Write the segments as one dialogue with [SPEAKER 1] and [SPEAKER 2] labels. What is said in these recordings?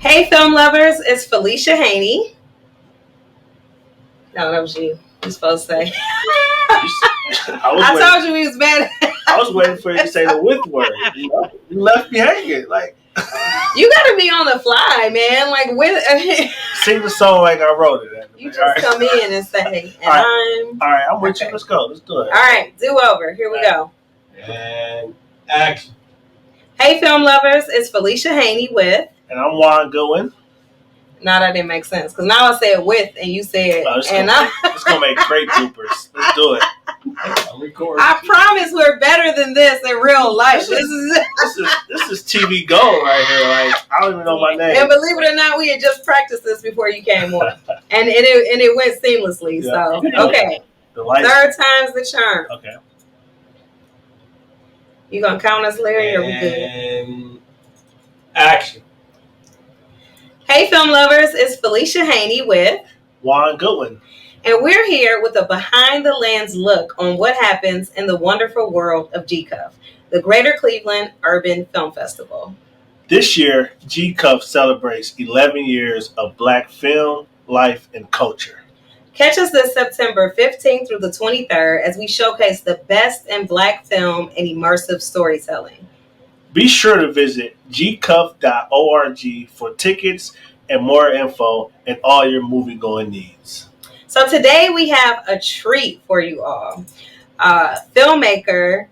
[SPEAKER 1] Hey, film lovers, it's Felicia Haney. No, that was you. You're supposed to say. I told you we was bad.
[SPEAKER 2] I was waiting for you to say the with word. You left me hanging. Like
[SPEAKER 1] you got to be on the fly, man. Like with
[SPEAKER 2] sing the song like I wrote it.
[SPEAKER 1] You just come in and say, and
[SPEAKER 2] all right, I'm with you. Let's go. Let's do it.
[SPEAKER 1] All right, do over. Here we go.
[SPEAKER 3] And action.
[SPEAKER 1] Hey, film lovers, it's Felicia Haney with.
[SPEAKER 2] And I'm Juan Goodwin.
[SPEAKER 1] No, that didn't make sense because now I said with and you said
[SPEAKER 2] it's gonna make great bloopers. Let's do it.
[SPEAKER 1] I promise we're better than this in real life. This
[SPEAKER 2] is TV gold right here. Like I don't even know my name.
[SPEAKER 1] And believe it or not, we had just practiced this before you came on, and it went seamlessly. Yeah. So okay, third time's the charm.
[SPEAKER 2] Okay.
[SPEAKER 1] You gonna count us, Larry, or we good?
[SPEAKER 3] And action.
[SPEAKER 1] Hey, film lovers, it's Felicia Haney with
[SPEAKER 2] Juan Goodwin.
[SPEAKER 1] And we're here with a behind-the-lens look on what happens in the wonderful world of GCUFF, the Greater Cleveland Urban Film Festival.
[SPEAKER 2] This year, GCUFF celebrates 11 years of Black film, life, and culture.
[SPEAKER 1] Catch us this September 15th through the 23rd as we showcase the best in Black film and immersive storytelling.
[SPEAKER 2] Be sure to visit gcuff.org for tickets and more info and all your movie-going needs.
[SPEAKER 1] So today we have a treat for you all. Filmmaker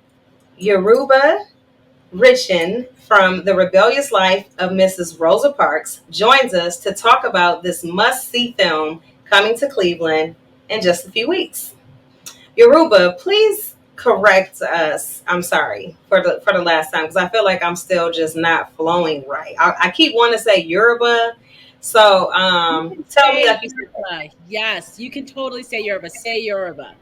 [SPEAKER 1] Yoruba Richen from The Rebellious Life of Mrs. Rosa Parks joins us to talk about this must-see film coming to Cleveland in just a few weeks. Yoruba, please correct us. I'm sorry for the last time because I feel like I'm still just not flowing right. I keep wanting to say Yoruba. So tell me like you said.
[SPEAKER 4] Yes, you can totally say Yoruba. Say Yoruba.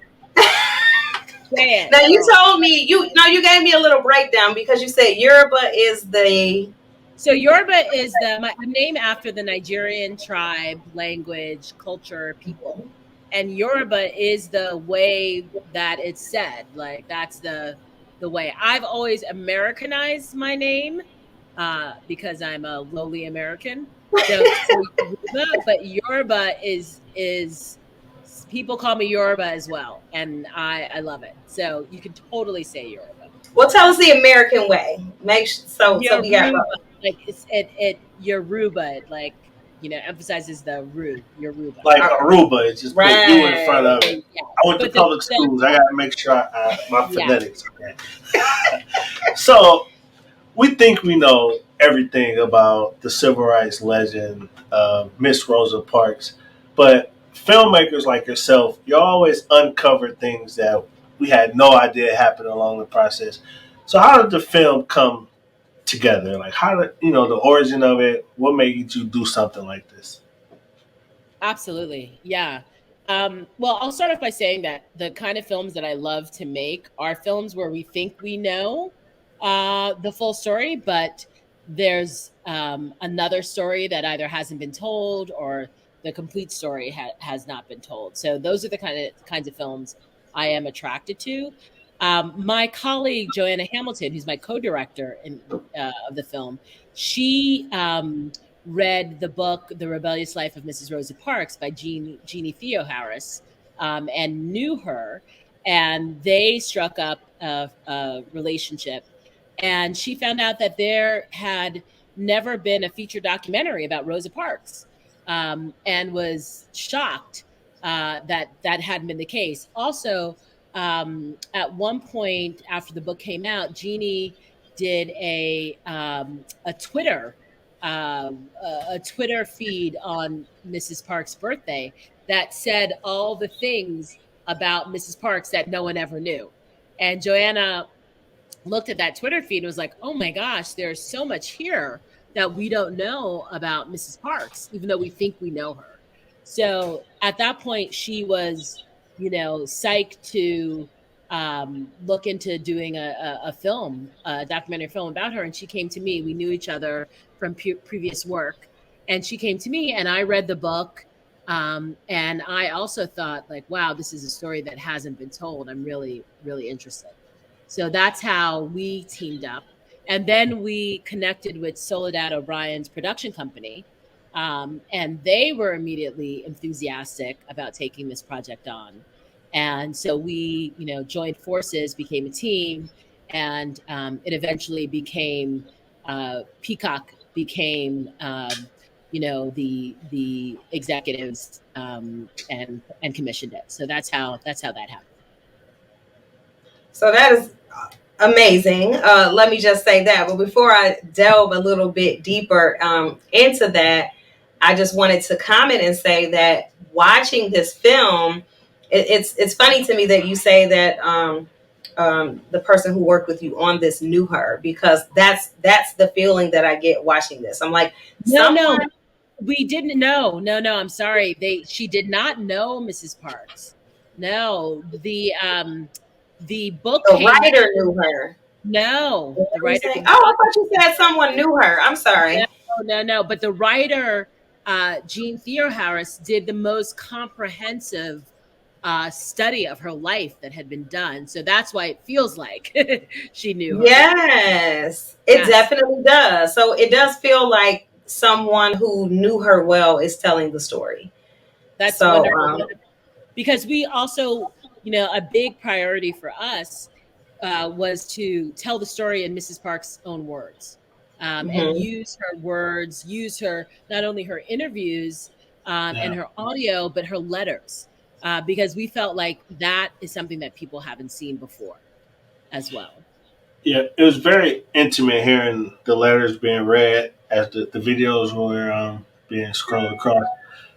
[SPEAKER 1] Say it. Now you told me you gave me a little breakdown because you said Yoruba is the.
[SPEAKER 4] So Yoruba is the name after the Nigerian tribe, language, culture, people. And Yoruba is the way that it's said. Like that's the way. I've always Americanized my name because I'm a lowly American. So Yoruba, but Yoruba is people call me Yoruba as well, and I love it. So you can totally say Yoruba.
[SPEAKER 1] Well, tell us the American way. So we got
[SPEAKER 4] like it Yoruba like. Emphasizes the root, Yoruba.
[SPEAKER 2] Like Aruba, it's just put you in front of it. Yeah. I went to public schools. I got to make sure my phonetics. Yeah. Okay. So, we think we know everything about the civil rights legend, Miss Rosa Parks, but filmmakers like yourself, you always uncover things that we had no idea happened along the process. So, how did the film come together? Like how did the origin of it? What made you do something like this?
[SPEAKER 4] Absolutely, yeah. Well, I'll start off by saying that the kind of films that I love to make are films where we think we know the full story, but there's another story that either hasn't been told or the complete story has not been told. So those are the kinds of films I am attracted to. My colleague, Joanna Hamilton, who's my co-director of the film, she read the book, The Rebellious Life of Mrs. Rosa Parks by Jeannie Theo-Harris, and knew her, and they struck up a relationship. And she found out that there had never been a feature documentary about Rosa Parks, and was shocked that hadn't been the case. Also, at one point after the book came out, Jeannie did a Twitter feed on Mrs. Parks' birthday that said all the things about Mrs. Parks that no one ever knew. And Joanna looked at that Twitter feed and was like, oh my gosh, there's so much here that we don't know about Mrs. Parks, even though we think we know her. So at that point, she was psyched to look into doing a documentary film about her. And she came to me. We knew each other from previous work. And she came to me and I read the book. And I also thought like, wow, this is a story that hasn't been told. I'm really, really interested. So that's how we teamed up. And then we connected with Soledad O'Brien's production company. And they were immediately enthusiastic about taking this project on. And so we, joined forces, became a team, and it eventually became Peacock became, the executives and commissioned it. So that's how that happened.
[SPEAKER 1] So that is amazing. Let me just say that. But before I delve a little bit deeper into that, I just wanted to comment and say that watching this film, it's funny to me that you say that the person who worked with you on this knew her, because that's the feeling that I get watching this. I'm like,
[SPEAKER 4] no, we didn't know. No, I'm sorry. She did not know Mrs. Parks. No, the book
[SPEAKER 1] writer knew her.
[SPEAKER 4] No, the writer.
[SPEAKER 1] Oh, I thought you said someone knew her. I'm sorry.
[SPEAKER 4] No. But the writer, Jean Theoharis, did the most comprehensive study of her life that had been done. So that's why it feels like she knew her.
[SPEAKER 1] Yes, it definitely does. So it does feel like someone who knew her well is telling the story.
[SPEAKER 4] That's so wonderful. Because we also, a big priority for us was to tell the story in Mrs. Parks' own words, and use her words, use her, not only her interviews and her audio, but her letters, because we felt like that is something that people haven't seen before as well.
[SPEAKER 2] Yeah, it was very intimate hearing the letters being read as the videos were being scrolled across.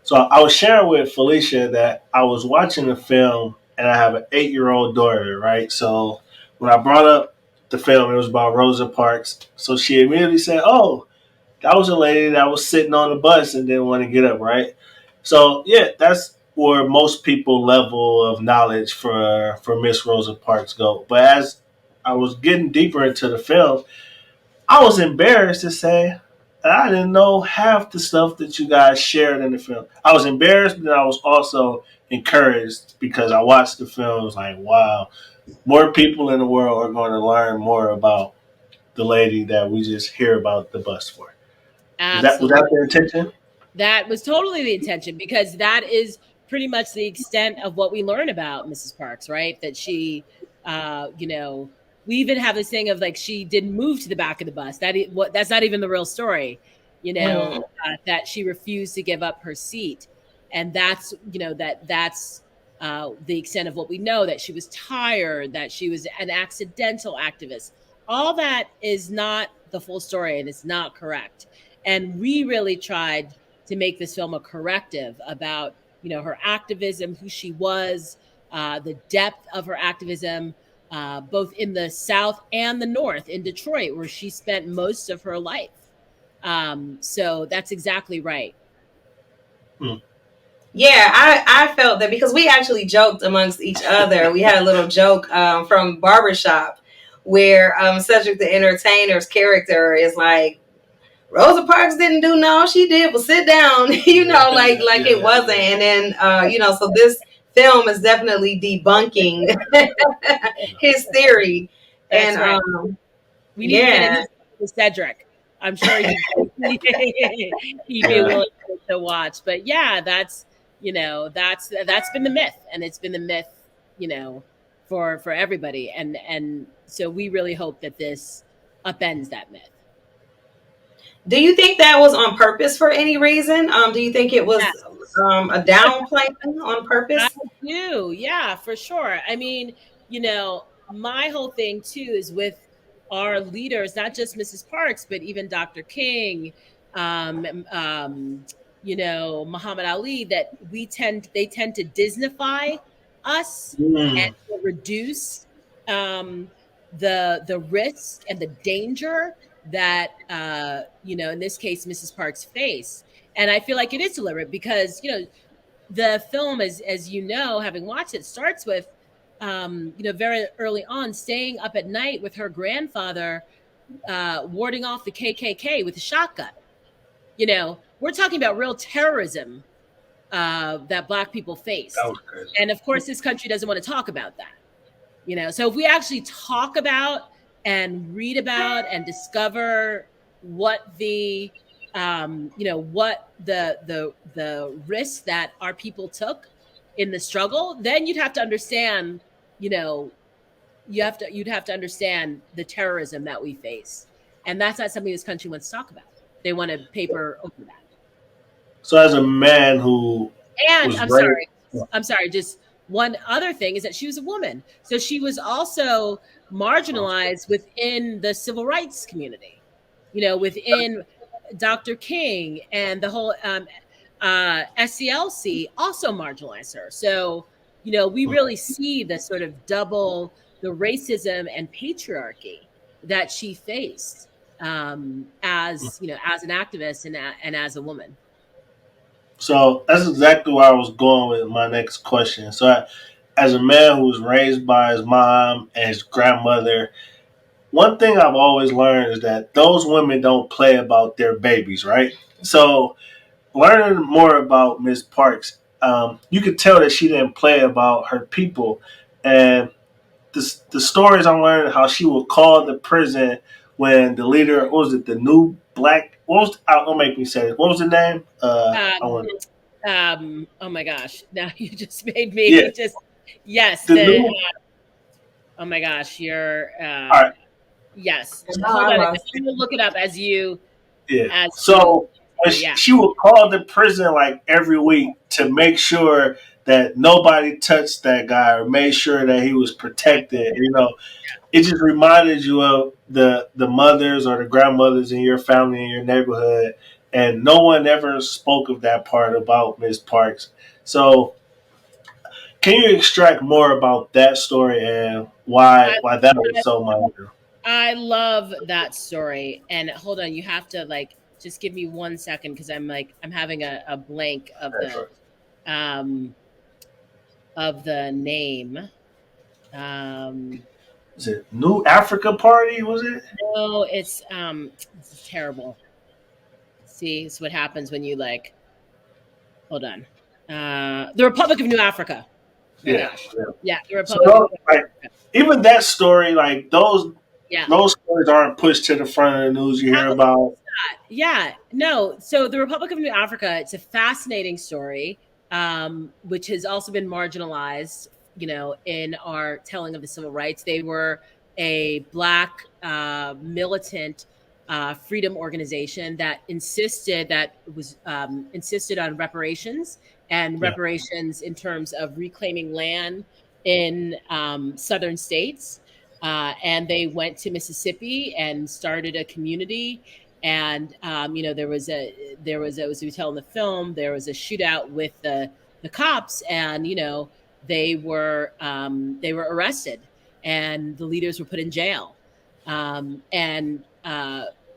[SPEAKER 2] So I was sharing with Felicia that I was watching the film, and I have an 8-year-old daughter, right? So when I brought up the film, it was about Rosa Parks. So she immediately said, "Oh, that was a lady that was sitting on the bus and didn't want to get up," right? So yeah, that's where most people level of knowledge for Miss Rosa Parks go. But as I was getting deeper into the film, I was embarrassed to say I didn't know half the stuff that you guys shared in the film. I was embarrassed, but I was also encouraged because I watched the film. I was like, wow, more people in the world are going to learn more about the lady that we just hear about the bus for. Was that the intention?
[SPEAKER 4] That was totally the intention, because that is pretty much the extent of what we learn about Mrs. Parks, right? That she, we even have this thing of like she didn't move to the back of the bus. That's not even the real story, that she refused to give up her seat, and that's that's the extent of what we know. That she was tired, that she was an accidental activist. All that is not the full story, and it's not correct. And we really tried to make this film a corrective about, her activism, who she was, the depth of her activism, both in the South and the North, in Detroit, where she spent most of her life. So that's exactly right.
[SPEAKER 1] Yeah, I felt that, because we actually joked amongst each other. We had a little joke from Barbershop where Cedric the Entertainer's character is like, Rosa Parks didn't do no, she did, but sit down, it wasn't. And then, so this film is definitely debunking his theory.
[SPEAKER 4] That's right. We need to get into Cedric. I'm sure he'd be willing to watch. But yeah, that's been the myth, and it's been the myth, for everybody. And so we really hope that this upends that myth.
[SPEAKER 1] Do you think that was on purpose for any reason? Do you think it was a downplaying on purpose?
[SPEAKER 4] I do, yeah, for sure. I mean, my whole thing too is with our leaders, not just Mrs. Parks, but even Dr. King, Muhammad Ali, that they tend to Disneyfy us and to reduce the risk and the danger that in this case Mrs. Parks face. And I feel like it is deliberate, because the film, as having watched it, starts with very early on staying up at night with her grandfather, warding off the KKK with a shotgun. We're talking about real terrorism that Black people face, and of course this country doesn't want to talk about that. So if we actually talk about and read about and discover what the what the risks that our people took in the struggle, then you'd have to understand, you'd have to understand the terrorism that we face, and that's not something this country wants to talk about. They want to paper over that.
[SPEAKER 2] So as a man who
[SPEAKER 4] And
[SPEAKER 2] was raised,
[SPEAKER 4] I'm sorry, just one other thing is that she was a woman, so she was also marginalized within the civil rights community, within Dr. King and the whole SCLC also marginalized her. So, we really see the sort of double the racism and patriarchy that she faced, as as an activist and as a woman.
[SPEAKER 2] so that's exactly where I was going with my next question. So, as a man who was raised by his mom and his grandmother, one thing I've always learned is that those women don't play about their babies, right? So, learning more about Miss Parks, you could tell that she didn't play about her people, and the stories I'm learning how she would call the prison when the leader, what was it, the new black, what was, don't make me say it, what was the name? I
[SPEAKER 4] Um,
[SPEAKER 2] want
[SPEAKER 4] oh my gosh! Now you just made me
[SPEAKER 2] yeah,
[SPEAKER 4] just yes.
[SPEAKER 2] the new.
[SPEAKER 4] Oh my gosh! You're
[SPEAKER 2] All right,
[SPEAKER 4] yes.
[SPEAKER 1] No,
[SPEAKER 4] Hold
[SPEAKER 1] I
[SPEAKER 4] on. I'm
[SPEAKER 1] lost it.
[SPEAKER 4] gonna look it up
[SPEAKER 2] yeah.
[SPEAKER 4] as you.
[SPEAKER 2] So when
[SPEAKER 4] Yeah.
[SPEAKER 2] she would call the prison like every week to make sure that nobody touched that guy or made sure that he was protected. It just reminded you of the mothers or the grandmothers in your family in your neighborhood, and no one ever spoke of that part about Miss Parks. So, can you extract more about that story and why that was so memorable?
[SPEAKER 4] I love that story. And hold on, you have to just give me 1 second because I'm having a blank um of the name.
[SPEAKER 2] Is it New Africa Party? Was it?
[SPEAKER 4] No, it's terrible. See, it's what happens when you hold on. The Republic of New Africa. Oh my
[SPEAKER 2] Yeah.
[SPEAKER 4] gosh.
[SPEAKER 2] Yeah.
[SPEAKER 4] Yeah, the
[SPEAKER 2] So
[SPEAKER 4] Republic of New
[SPEAKER 2] like
[SPEAKER 4] Africa.
[SPEAKER 2] even that story, like
[SPEAKER 4] Yeah.
[SPEAKER 2] those stories aren't pushed to the front of the news you hear about.
[SPEAKER 4] Yeah, no. So the Republic of New Africa, it's a fascinating story, which has also been marginalized, in our telling of the civil rights. They were a black militant freedom organization that insisted on reparations and
[SPEAKER 2] Yeah.
[SPEAKER 4] reparations in terms of reclaiming land in southern states. And they went to Mississippi and started a community. And there was as we tell in the film, there was a shootout with the cops, and they were arrested, and the leaders were put in jail. And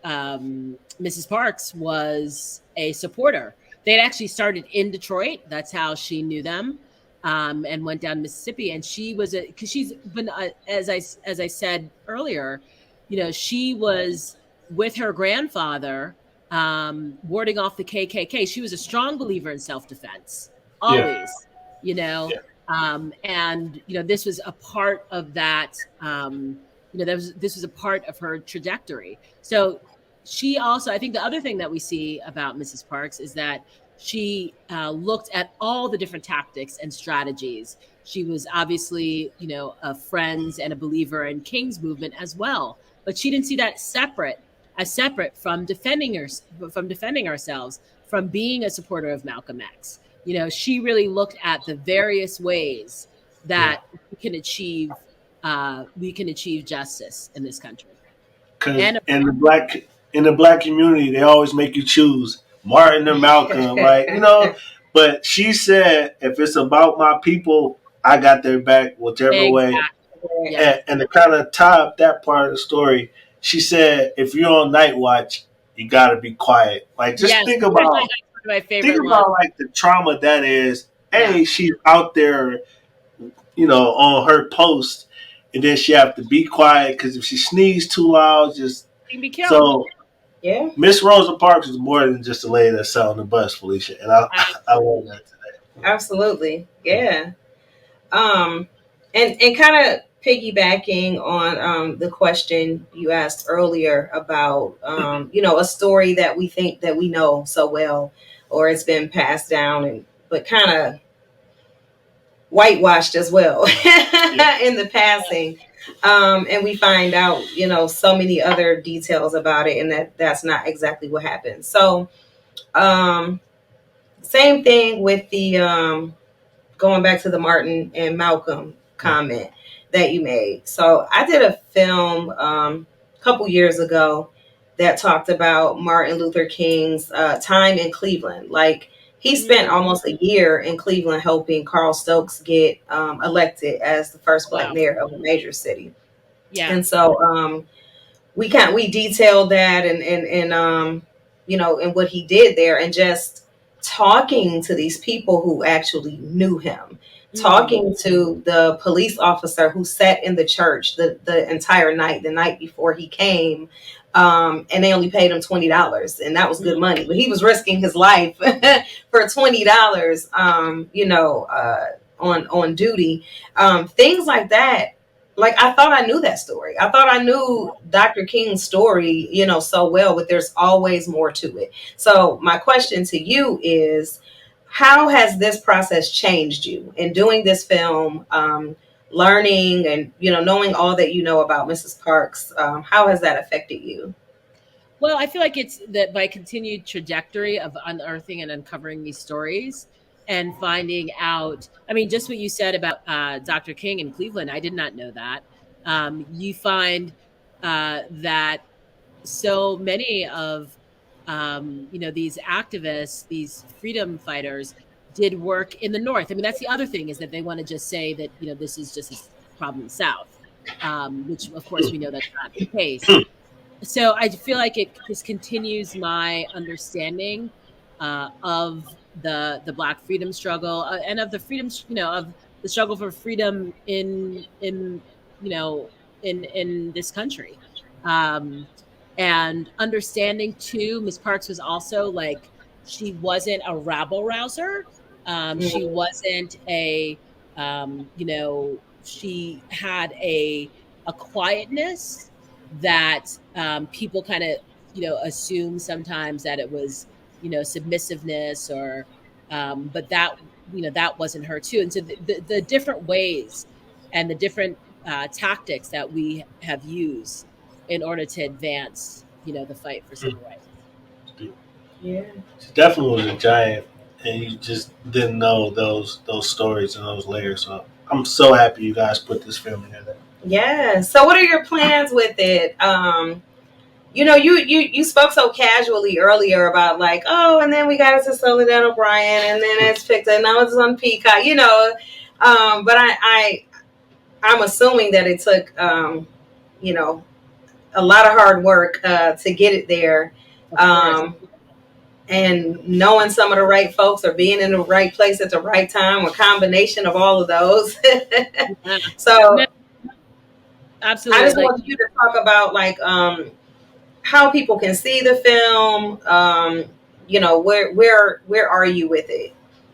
[SPEAKER 4] Mrs. Parks was a supporter. They had actually started in Detroit. That's how she knew them, and went down to Mississippi. And she was because she's been as I said earlier, she was with her grandfather, warding off the KKK. She was a strong believer in self defense,
[SPEAKER 2] Yeah.
[SPEAKER 4] always, you know.
[SPEAKER 2] Yeah.
[SPEAKER 4] And this was a part of that. This was a part of her trajectory. So she also, I think, the other thing that we see about Mrs. Parks is that she looked at all the different tactics and strategies. She was obviously, a friends and a believer in King's movement as well, but she didn't see that separate from defending ourselves, from being a supporter of Malcolm X. She really looked at the various ways that we can achieve justice in this country.
[SPEAKER 2] Because
[SPEAKER 4] And
[SPEAKER 2] in the black community, they always make you choose Martin or Malcolm, like But she said, if it's about my people, I got their back, whichever way.
[SPEAKER 4] exactly, yeah,
[SPEAKER 2] And to kind of tie up that part of the story, she said, if you're on night watch, you got to be quiet. Like, just
[SPEAKER 4] yes,
[SPEAKER 2] think
[SPEAKER 4] that's one
[SPEAKER 2] about
[SPEAKER 4] of my favorite lines.
[SPEAKER 2] like the trauma that is.
[SPEAKER 4] Yeah.
[SPEAKER 2] Hey, she's out there, on her post, and then she have to be quiet because if she sneezes too loud, just
[SPEAKER 4] You can be killed.
[SPEAKER 2] so.
[SPEAKER 1] Yeah,
[SPEAKER 2] Miss Rosa Parks is more than just a lady that sat on the bus, Felicia, and I love that today.
[SPEAKER 1] absolutely. Yeah. And kind of piggybacking on the question you asked earlier about a story that we think that we know so well, or it's been passed down and but kind of whitewashed as well in the passing. And we find out, so many other details about it, and that's not exactly what happened. So, same thing with the going back to the Martin and Malcolm comment that you made. So, I did a film a couple years ago that talked about Martin Luther King's time in Cleveland. Like, he spent almost a year in Cleveland helping Carl Stokes get elected as the first Black mayor of a major city.
[SPEAKER 4] Yeah.
[SPEAKER 1] And so we detailed that and what he did there, and just talking to these people who actually knew him, talking to the police officer who sat in the church the entire night, the night before he came. And they only paid him $20, and that was good money. But he was risking his life for $20, on duty. Things like that. Like, I thought I knew that story. I thought I knew Dr. King's story, so well, but there's always more to it. So my question to you is, how has this process changed you in doing this film, learning and, knowing all that you know about Mrs. Parks? How has that affected you?
[SPEAKER 4] Well, I feel like it's that by continued trajectory of unearthing and uncovering these stories and finding out. I mean, just what you said about Dr. King in Cleveland, I did not know that. You find that so many of these activists, these freedom fighters, did work in the North. I mean, that's the other thing, is that they want to just say that this is just a problem in the South, which of course we know that's not the case. So I feel like it just continues my understanding of the Black freedom struggle, and of the freedom, of the struggle for freedom in this country. And understanding too, Miss Parks was also like, she wasn't a rabble rouser. She wasn't she had a quietness that people kind of, assume sometimes that it was, submissiveness or, but that wasn't her too. And so the different ways and the different tactics that we have used in order to advance, the fight for civil rights.
[SPEAKER 1] Yeah,
[SPEAKER 2] she definitely was a giant, and you just didn't know those stories and those layers. So I'm so happy you guys put this film together.
[SPEAKER 1] Yeah. So what are your plans with it? You spoke so casually earlier about like, oh, and then we got it to Soledad O'Brien, and then it's picked up, now it's on Peacock, but I'm assuming that it took a lot of hard work to get it there. And knowing some of the right folks, or being in the right place at the right time, a combination of all of those. So
[SPEAKER 4] absolutely.
[SPEAKER 1] I just want you to talk about like how people can see the film. Where are you with it?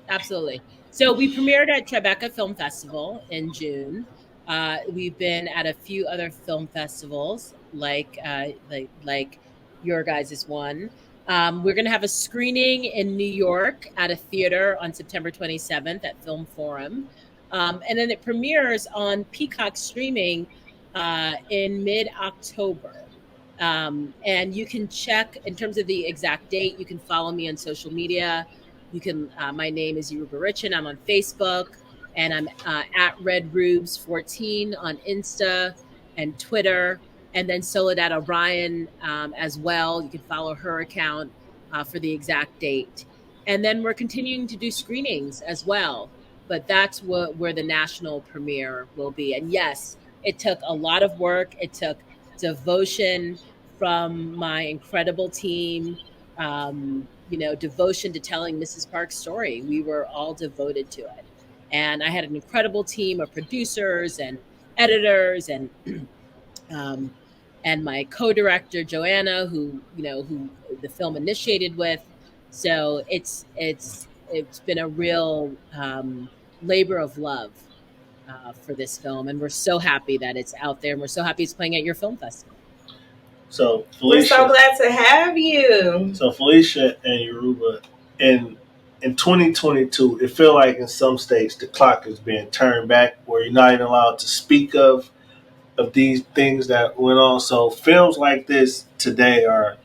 [SPEAKER 4] Absolutely. So we premiered at Tribeca Film Festival in June. We've been at a few other film festivals, like your guys' one. We're going to have a screening in New York at a theater on September 27th at Film Forum. And then it premieres on Peacock streaming in mid-October. And you can check in terms of the exact date. You can follow me on social media. You can. My name is Yoruba Richen. I'm on Facebook, and I'm at RedRubes14 on Insta and Twitter, and then Soledad O'Brien as well. You can follow her account for the exact date. And then we're continuing to do screenings as well. But that's where the national premiere will be. And yes, it took a lot of work. It took devotion from my incredible team. Devotion to telling Mrs. Parks' story. We were all devoted to it. And I had an incredible team of producers and editors and my co-director, Joanna, who the film initiated with. So it's been a real labor of love. for this film, and we're so happy that it's out there, and we're so happy it's playing at your film festival.
[SPEAKER 2] So
[SPEAKER 1] we're
[SPEAKER 2] Felicia,
[SPEAKER 1] so glad to have you.
[SPEAKER 2] So Felicia and Yoruba, in 2022, it feels like in some states the clock is being turned back, where you're not even allowed to speak of these things that went on. So films like this today are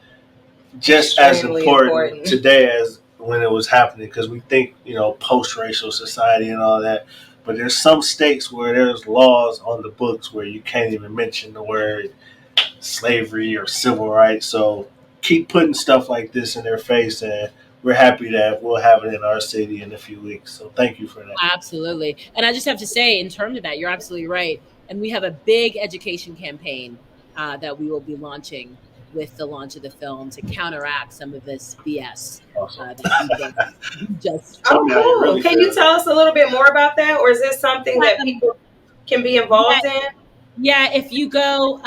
[SPEAKER 2] just
[SPEAKER 1] Extremely
[SPEAKER 2] as important today as when it was happening, because we think, post-racial society and all that. But there's some states where there's laws on the books where you can't even mention the word slavery or civil rights. So keep putting stuff like this in their face, and we're happy that we'll have it in our city in a few weeks. So thank you for that.
[SPEAKER 4] Absolutely. And I just have to say, in terms of that, you're absolutely right. And we have a big education campaign that we will be launching with the launch of the film to counteract some of this BS. That we just
[SPEAKER 1] cool. Really can you tell us a little bit more about that? Or is this something that people can be involved in?
[SPEAKER 4] Yeah, if you go,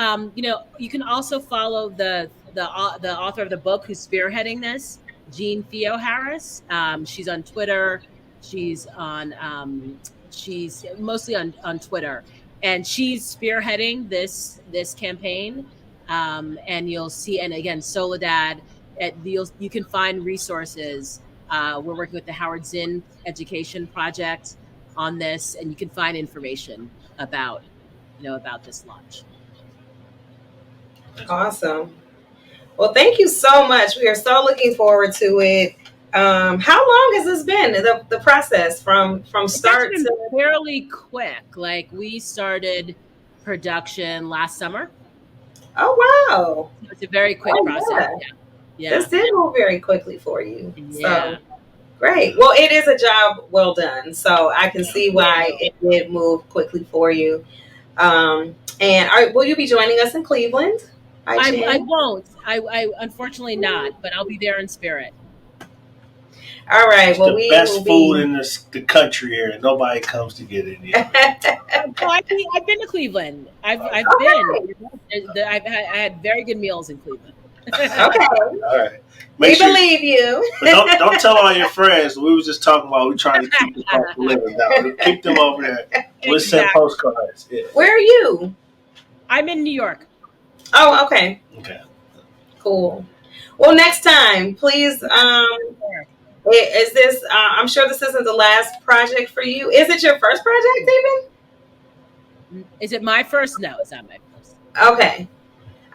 [SPEAKER 4] you can also follow the author of the book who's spearheading this, Jean Theo-Harris. She's on Twitter. She's mostly on Twitter, and she's spearheading this campaign. And you'll see, and again, Soledad. You can find resources. We're working with the Howard Zinn Education Project on this, and you can find information about this launch.
[SPEAKER 1] Awesome. Well, thank you so much. We are so looking forward to it. How long has this been, the process from start to
[SPEAKER 4] fairly quick? Like, we started production last summer.
[SPEAKER 1] Oh wow.
[SPEAKER 4] So it's a very quick process. Yeah.
[SPEAKER 1] This did move very quickly for you. Yeah. So great. Well, it is a job well done. So I can see why it did move quickly for you. Will you be joining us in Cleveland?
[SPEAKER 4] I won't. I unfortunately not, but I'll be there in spirit.
[SPEAKER 1] All right.
[SPEAKER 2] It's the best food in the country here, and nobody comes to get it yet.
[SPEAKER 4] I've been to Cleveland. I've been. I had very good meals in Cleveland.
[SPEAKER 1] Okay.
[SPEAKER 2] All right.
[SPEAKER 1] We believe you.
[SPEAKER 2] But don't tell all your friends. We were just talking about we're trying to keep the cost of living down. Keep them over there. Let's send postcards. Yeah.
[SPEAKER 1] Where are you?
[SPEAKER 4] I'm in New York.
[SPEAKER 1] Oh, okay.
[SPEAKER 2] Okay.
[SPEAKER 1] Cool. Well, next time, please. Is this? I'm sure this isn't the last project for you. Is it your first project, even?
[SPEAKER 4] Is it my first? No, it's not my first.
[SPEAKER 1] Okay.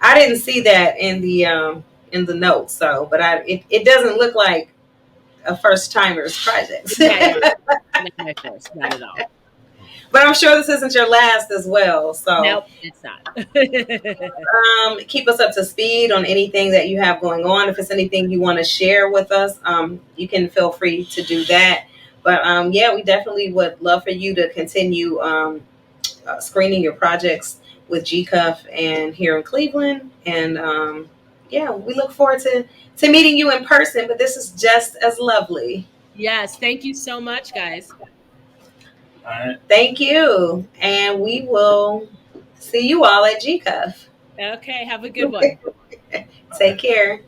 [SPEAKER 1] I didn't see that in the notes, so it doesn't look like a first timer's project.
[SPEAKER 4] Not my first, not at all.
[SPEAKER 1] But I'm sure this isn't your last as well. So
[SPEAKER 4] nope, it's not.
[SPEAKER 1] Keep us up to speed on anything that you have going on. If it's anything you want to share with us, you can feel free to do that. But we definitely would love for you to continue screening your projects with GCUFF and here in Cleveland. And we look forward to meeting you in person. But this is just as lovely.
[SPEAKER 4] Yes, thank you so much, guys.
[SPEAKER 2] All right.
[SPEAKER 1] Thank you. And we will see you all at GCUFF.
[SPEAKER 4] Okay, have a good one.
[SPEAKER 1] Take care.